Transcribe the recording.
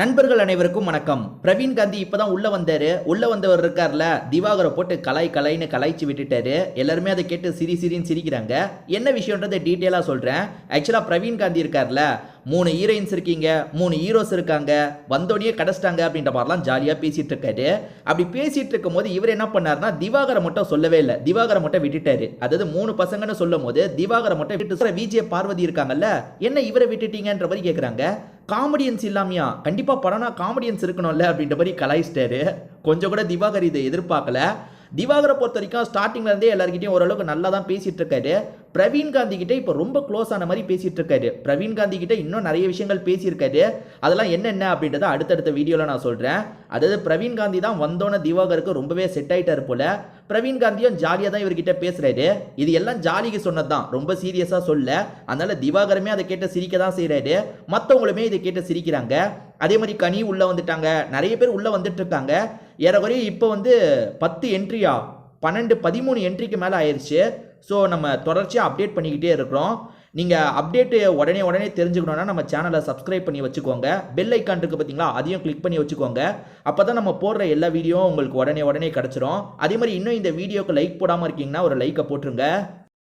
நண்பர்கள் அனைவருக்கும் வணக்கம். பிரவீன் காந்தி இப்பதான் உள்ள வந்தாரு. உள்ள வந்தவர் இருக்கார்ல, திவாகரை போட்டு கலாய்னு கலாய்ச்சி விட்டுட்டாரு. எல்லாருமே அதை கேட்டு சிரின்னு சிரிக்கிறாங்க. என்ன விஷயம்ன்றதை டீட்டெயிலா சொல்றேன். ஆக்சுவலா பிரவீன் காந்தி இருக்கார்ல, 3 ஹீரோயின்ஸ் இருக்கீங்க, 3 ஹீரோஸ் இருக்காங்க, வந்தோடனே கடச்சிட்டாங்க அப்படின்ற மாதிரிலாம் ஜாலியா பேசிட்டு இருக்காரு. அப்படி பேசிட்டு இருக்கும் போது இவர் என்ன பண்ணாருன்னா, திவாகரை மட்டும் சொல்லவே இல்லை, திவாகரை மட்டும் விட்டுட்டாரு. அதாவது 3 பசங்கன்னு சொல்லும் போது திவாகரை மட்டும் விட்டு விஜய் பார்வதி இருக்காங்கல்ல, என்ன இவரை விட்டுட்டீங்கன்ற மாதிரி கேட்குறாங்க. காமெடியன்ஸ் இல்லாமையா? கண்டிப்பா படம்னா காமெடியன்ஸ் இருக்கணும்ல அப்படின்ற மாதிரி கலாய்ச்சிட்டாரு. கொஞ்சம் கூட திவாகர் இதை எதிர்பார்க்கல. திவாகரை பொறுத்த வரைக்கும் ஸ்டார்டிங்ல இருந்தே எல்லாருக்கிட்டையும் ஓரளவுக்கு நல்லா தான் பேசிட்டு இருக்காரு. பிரவீன் காந்தி கிட்ட இப்போ ரொம்ப க்ளோஸ் ஆன மாதிரி பேசிட்டு இருக்காரு. பிரவீன் காந்தி கிட்ட இன்னும் நிறைய விஷயங்கள் பேசியிருக்காரு. அதெல்லாம் என்னென்ன அப்படின்றத அடுத்தடுத்த வீடியோல நான் சொல்றேன். அதாவது பிரவீன் காந்தி தான் வந்தோன்னு திவாகருக்கு ரொம்பவே செட் ஆயிட்டாரு போல. பிரவீன் காந்தியும் ஜாலியாக தான் இவர்கிட்ட பேசுறாரு. இது எல்லாம் ஜாலிக்கு சொன்னது தான், ரொம்ப சீரியஸா சொல்ல. அதனால திவாகரமே அதை கேட்டு சிரிக்க தான் செய்யறாரு. மற்றவங்களுமே இதை கேட்டு சிரிக்கிறாங்க. அதே மாதிரி கனி உள்ள வந்துட்டாங்க, நிறைய பேர் உள்ள வந்துட்டு இருக்காங்க. ஏறக்குறைய இப்போ 10 என்ட்ரியா 13 என்ட்ரிக்கு மேலே ஆயிடுச்சு. ஸோ நம்ம தொடர்ச்சியாக அப்டேட் பண்ணிக்கிட்டே இருக்கிறோம். நீங்கள் அப்டேட்டு உடனே தெரிஞ்சுக்கணுன்னா நம்ம சேனலை சப்ஸ்கிரைப் பண்ணி வச்சுக்கோங்க. பெல் ஐக்கான் இருக்குது பார்த்தீங்களா, அதையும் கிளிக் பண்ணி வச்சுக்கோங்க. அப்போ தான் நம்ம போடுற எல்லா வீடியோவும் உங்களுக்கு உடனே கிடச்சிரும். அதே மாதிரி இன்னும் இந்த வீடியோக்கு லைக் போடாமல் இருக்கீங்கன்னா ஒரு லைக்கை போட்டுருங்க.